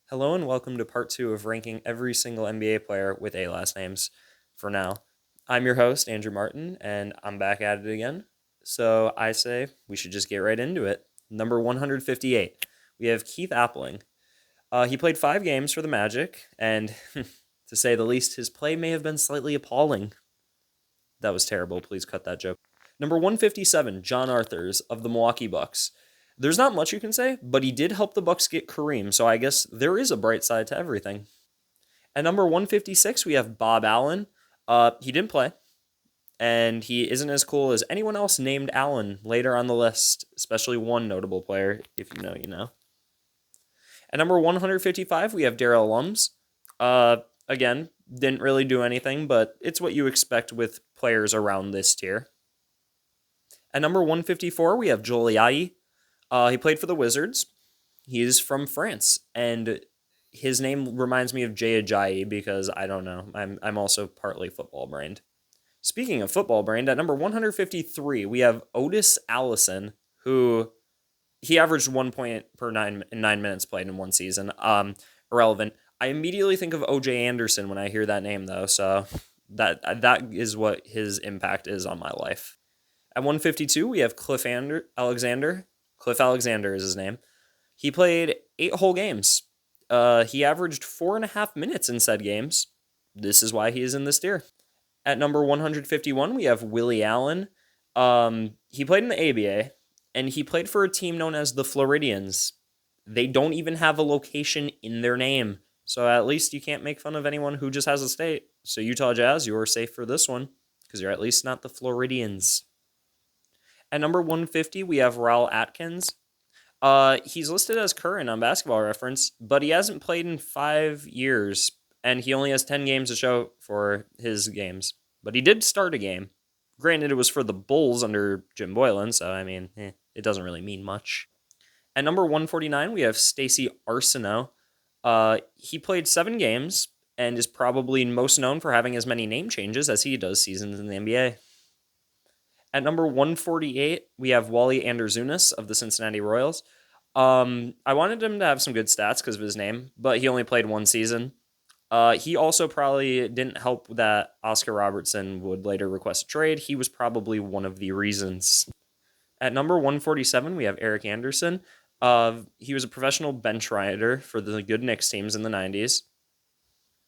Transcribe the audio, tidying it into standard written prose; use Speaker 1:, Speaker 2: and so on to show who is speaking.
Speaker 1: Hello and welcome to part two of ranking every single NBA player with A last names for now. I'm your host, Andrew Martin, and I'm back at it again. So I say we should just get right into it. Number 158, we have Keith Appling. He played 5 games for the Magic, and to say the least, his play may have been slightly appalling. That was terrible. Please cut that joke. Number 157, John Arthurs of the Milwaukee Bucks. There's not much you can say, but he did help the Bucks get Kareem, so I guess there is a bright side to everything. At number 156, we have Bob Allen. He didn't play, and he isn't as cool as anyone else named Allen later on the list, especially one notable player. If you know, you know. At number 155, we have Daryl Lums. Again, didn't really do anything, but it's what you expect with players around this tier. At number 154, we have Joel Ayayi. He played for the Wizards. He's from France, and his name reminds me of Jay Ajayi because I don't know. I'm also partly football brained. Speaking of football brained, at number 153, we have Otis Allison, who he averaged 1 point per 9 minutes played in one season. Irrelevant. I immediately think of OJ Anderson when I hear that name, though. So that is what his impact is on my life. At 152, we have Alexander. Cliff Alexander is his name. He played 8 whole games. He averaged 4.5 minutes in said games. This is why he is in this tier. At number 151, we have Willie Allen. He played in the ABA, and he played for a team known as the Floridians. They don't even have a location in their name, so at least you can't make fun of anyone who just has a state. So Utah Jazz, you're safe for this one, because you're at least not the Floridians. At number 150, we have Raul Atkins. He's listed as current on Basketball Reference, but he hasn't played in 5 years, and he only has 10 games to show for his games. But he did start a game. Granted, it was for the Bulls under Jim Boylan, so I mean, it doesn't really mean much. At number 149, we have Stacey Arsenault. He played 7 games and is probably most known for having as many name changes as he does seasons in the NBA. At number 148, we have Wally Anderzunas of the Cincinnati Royals. I wanted him to have some good stats because of his name, but he only played 1 season. He also probably didn't help that Oscar Robertson would later request a trade. He was probably one of the reasons. At number 147, we have Eric Anderson. He was a professional bench rider for the good Knicks teams in the 90s.